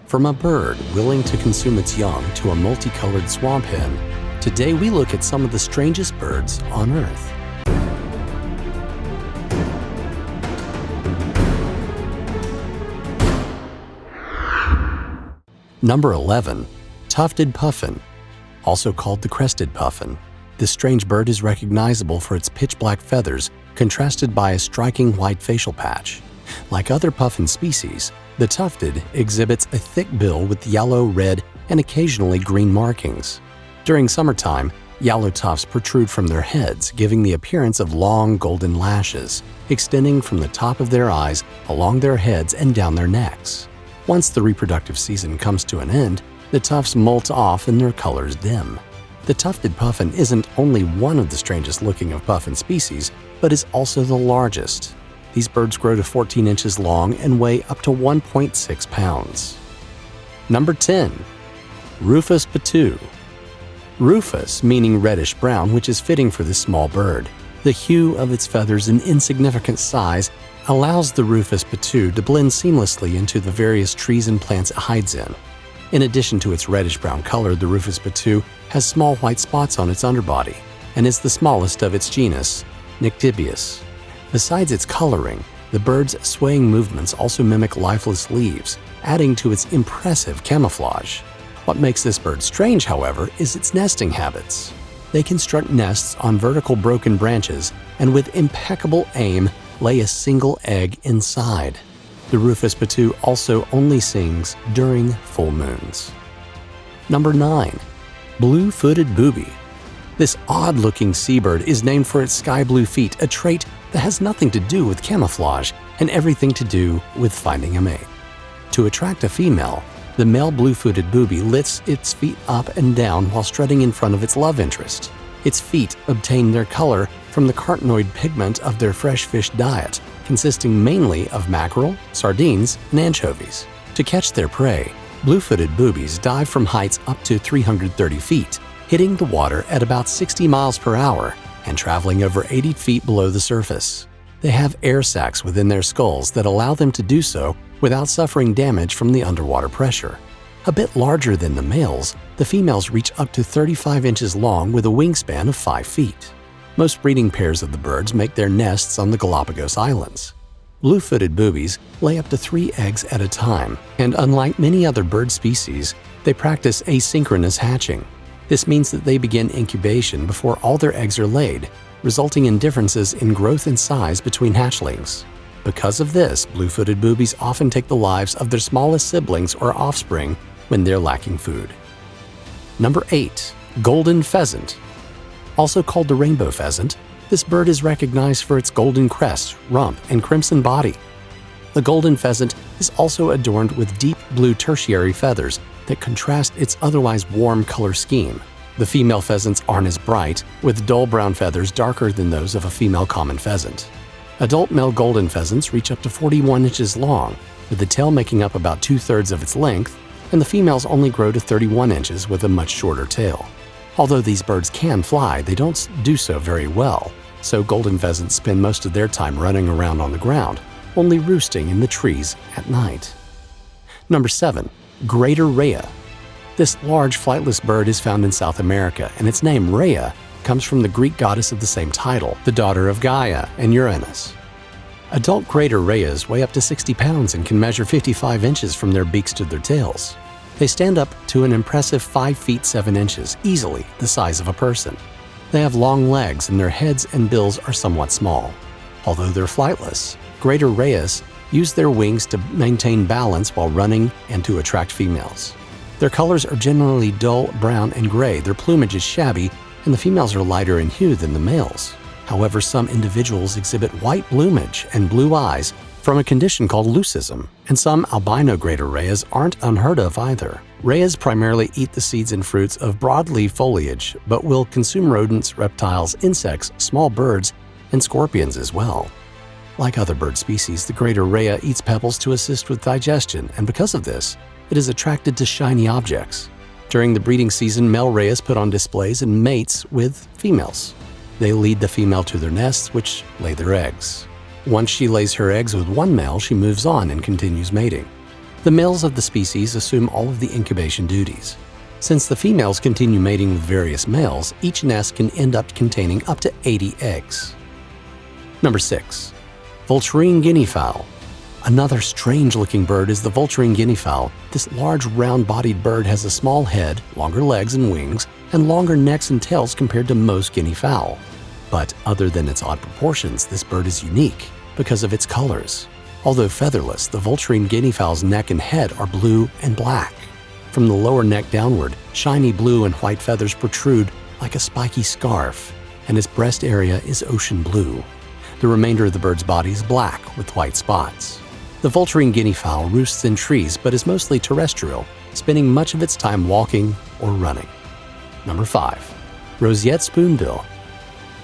From a bird willing to consume its young to a multicolored swamp hen, today we look at some of the strangest birds on Earth. Number 11. Tufted puffin, also called the crested puffin. This strange bird is recognizable for its pitch-black feathers contrasted by a striking white facial patch. Like other puffin species, the tufted exhibits a thick bill with yellow, red, and occasionally green markings. During summertime, yellow tufts protrude from their heads, giving the appearance of long golden lashes, extending from the top of their eyes, along their heads, and down their necks. Once the reproductive season comes to an end, the tufts molt off and their colors dim. The tufted puffin isn't only one of the strangest looking of puffin species, but is also the largest. These birds grow to 14 inches long and weigh up to 1.6 pounds. Number 10. Rufous Potoo. Rufous, meaning reddish-brown, which is fitting for this small bird. The hue of its feathers and insignificant size allows the Rufous Potoo to blend seamlessly into the various trees and plants it hides in. In addition to its reddish-brown color, the Rufous Potoo has small white spots on its underbody and is the smallest of its genus, Nyctibius. Besides its coloring, the bird's swaying movements also mimic lifeless leaves, adding to its impressive camouflage. What makes this bird strange, however, is its nesting habits. They construct nests on vertical broken branches and with impeccable aim lay a single egg inside. The Rufous Potoo also only sings during full moons. Number 9. Blue-footed booby. This odd-looking seabird is named for its sky blue feet, a trait that has nothing to do with camouflage and everything to do with finding a mate. To attract a female, the male blue-footed booby lifts its feet up and down while strutting in front of its love interest. Its feet obtain their color from the carotenoid pigment of their fresh fish diet, consisting mainly of mackerel, sardines, and anchovies. To catch their prey, blue-footed boobies dive from heights up to 330 feet, hitting the water at about 60 miles per hour and traveling over 80 feet below the surface. They have air sacs within their skulls that allow them to do so without suffering damage from the underwater pressure. A bit larger than the males, the females reach up to 35 inches long with a wingspan of 5 feet. Most breeding pairs of the birds make their nests on the Galapagos Islands. Blue-footed boobies lay up to 3 eggs at a time, and unlike many other bird species, they practice asynchronous hatching. This means that they begin incubation before all their eggs are laid, resulting in differences in growth and size between hatchlings. Because of this, blue-footed boobies often take the lives of their smallest siblings or offspring when they're lacking food. Number 8. Golden pheasant. Also called the rainbow pheasant, this bird is recognized for its golden crest, rump, and crimson body. The golden pheasant is also adorned with deep blue tertiary feathers that contrast its otherwise warm color scheme. The female pheasants aren't as bright, with dull brown feathers darker than those of a female common pheasant. Adult male golden pheasants reach up to 41 inches long, with the tail making up about 2/3 of its length, and the females only grow to 31 inches with a much shorter tail. Although these birds can fly, they don't do so very well, so golden pheasants spend most of their time running around on the ground, only roosting in the trees at night. Number 7. Greater RHEA. This large flightless bird is found in South America, and its name, RHEA, comes from the Greek goddess of the same title, the daughter of Gaia and Uranus. Adult greater RHEAs weigh up to 60 pounds and can measure 55 inches from their beaks to their tails. They stand up to an impressive 5 feet 7 inches, easily the size of a person. They have long legs and their heads and bills are somewhat small. Although they're flightless, greater RHEAs use their wings to maintain balance while running and to attract females. Their colors are generally dull brown and gray, their plumage is shabby, and the females are lighter in hue than the males. However, some individuals exhibit white plumage and blue eyes from a condition called leucism, and some albino greater RHEAs aren't unheard of either. RHEAs primarily eat the seeds and fruits of broadleaf foliage, but will consume rodents, reptiles, insects, small birds, and scorpions as well. Like other bird species, the greater RHEA eats pebbles to assist with digestion, and because of this, it is attracted to shiny objects. During the breeding season, male RHEAs put on displays and mates with females. They lead the female to their nests, which lay their eggs. Once she lays her eggs with one male, she moves on and continues mating. The males of the species assume all of the incubation duties. Since the females continue mating with various males, each nest can end up containing up to 80 eggs. Number 6. Vulturine guinea fowl. Another strange-looking bird is the vulturine guinea fowl. This large, round-bodied bird has a small head, longer legs and wings, and longer necks and tails compared to most guinea fowl. But other than its odd proportions, this bird is unique because of its colors. Although featherless, the vulturine guinea fowl's neck and head are blue and black. From the lower neck downward, shiny blue and white feathers protrude like a spiky scarf, and its breast area is ocean blue. The remainder of the bird's body is black with white spots. The vulturine guinea fowl roosts in trees but is mostly terrestrial, spending much of its time walking or running. Number 5. Roseate spoonbill.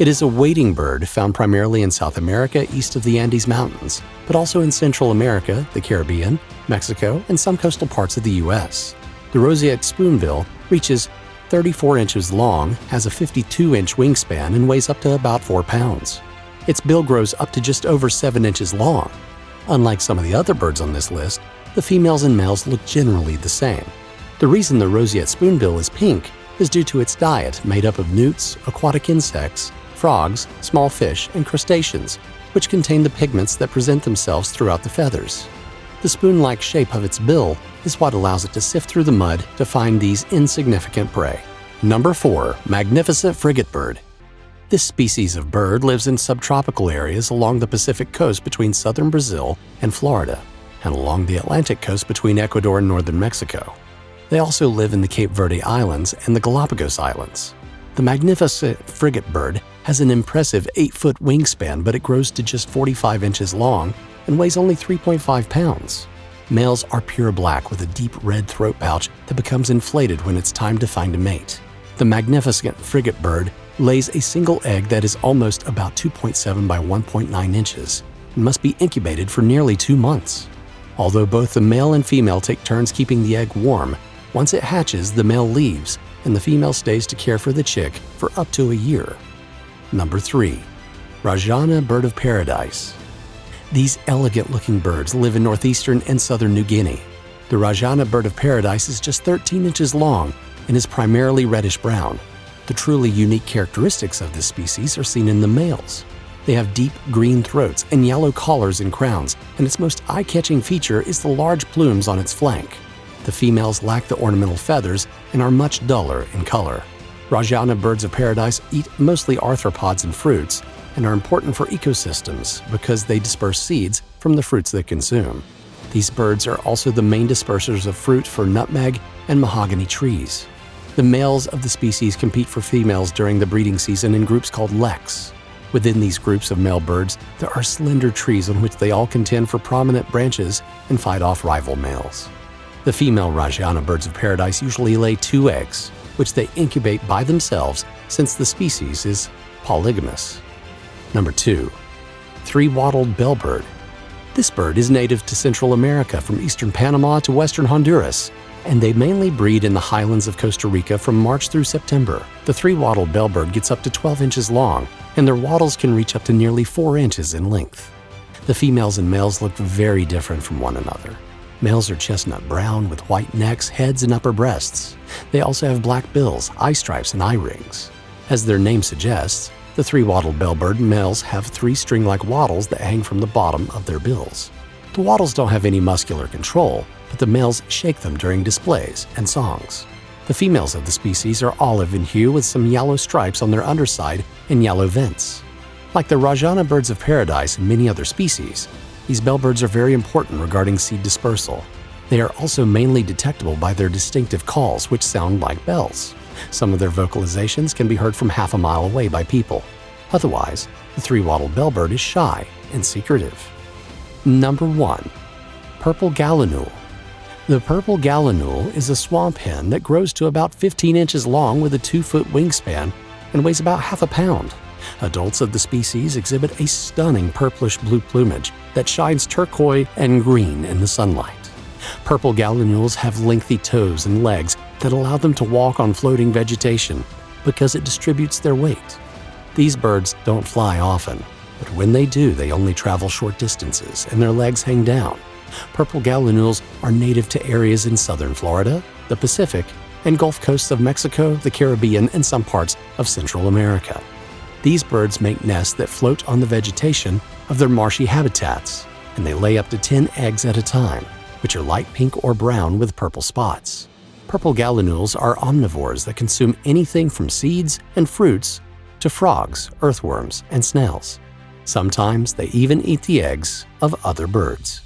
It is a wading bird found primarily in South America east of the Andes Mountains, but also in Central America, the Caribbean, Mexico, and some coastal parts of the U.S. The roseate spoonbill reaches 34 inches long, has a 52-inch wingspan, and weighs up to about 4 pounds. Its bill grows up to just over 7 inches long. Unlike some of the other birds on this list, the females and males look generally the same. The reason the roseate spoonbill is pink is due to its diet made up of newts, aquatic insects, frogs, small fish, and crustaceans, which contain the pigments that present themselves throughout the feathers. The spoon-like shape of its bill is what allows it to sift through the mud to find these insignificant prey. Number 4. Magnificent frigatebird. This species of bird lives in subtropical areas along the Pacific coast between southern Brazil and Florida, and along the Atlantic coast between Ecuador and northern Mexico. They also live in the Cape Verde Islands and the Galapagos Islands. The magnificent frigatebird has an impressive 8-foot wingspan, but it grows to just 45 inches long and weighs only 3.5 pounds. Males are pure black with a deep red throat pouch that becomes inflated when it's time to find a mate. The magnificent frigatebird lays a single egg that is almost about 2.7 by 1.9 inches and must be incubated for nearly 2 months. Although both the male and female take turns keeping the egg warm, once it hatches, the male leaves and the female stays to care for the chick for up to a year. Number 3. RAGGIANA bird of paradise. These elegant-looking birds live in northeastern and southern New Guinea. The RAGGIANA bird of paradise is just 13 inches long and is primarily reddish-brown. The truly unique characteristics of this species are seen in the males. They have deep green throats and yellow collars and crowns, and its most eye-catching feature is the large plumes on its flank. The females lack the ornamental feathers and are much duller in color. RAGGIANA birds of paradise eat mostly arthropods and fruits and are important for ecosystems because they disperse seeds from the fruits they consume. These birds are also the main dispersers of fruit for nutmeg and mahogany trees. The males of the species compete for females during the breeding season in groups called leks. Within these groups of male birds, there are slender trees on which they all contend for prominent branches and fight off rival males. The female RAGGIANA birds of paradise usually lay 2 eggs, which they incubate by themselves since the species is polygamous. Number 2. Three-wattled bellbird. This bird is native to Central America from eastern Panama to western Honduras, and they mainly breed in the highlands of Costa Rica from March through September. The three-wattled bellbird gets up to 12 inches long, and their wattles can reach up to nearly 4 inches in length. The females and males look very different from one another. Males are chestnut brown with white necks, heads, and upper breasts. They also have black bills, eye stripes, and eye rings. As their name suggests, the three-wattled bellbird males have 3 string-like wattles that hang from the bottom of their bills. The wattles don't have any muscular control, but the males shake them during displays and songs. The females of the species are olive in hue with some yellow stripes on their underside and yellow vents. Like the RAGGIANA birds of paradise and many other species, these bellbirds are very important regarding seed dispersal. They are also mainly detectable by their distinctive calls, which sound like bells. Some of their vocalizations can be heard from half a mile away by people. Otherwise, the three-wattled bellbird is shy and secretive. Number 1. Purple gallinule. The purple gallinule is a swamp hen that grows to about 15 inches long with a 2-foot wingspan and weighs about half a pound. Adults of the species exhibit a stunning purplish-blue plumage that shines turquoise and green in the sunlight. Purple gallinules have lengthy toes and legs that allow them to walk on floating vegetation because it distributes their weight. These birds don't fly often, but when they do, they only travel short distances and their legs hang down. Purple gallinules are native to areas in southern Florida, the Pacific, and Gulf coasts of Mexico, the Caribbean, and some parts of Central America. These birds make nests that float on the vegetation of their marshy habitats, and they lay up to 10 eggs at a time, which are light pink or brown with purple spots. Purple gallinules are omnivores that consume anything from seeds and fruits to frogs, earthworms, and snails. Sometimes they even eat the eggs of other birds.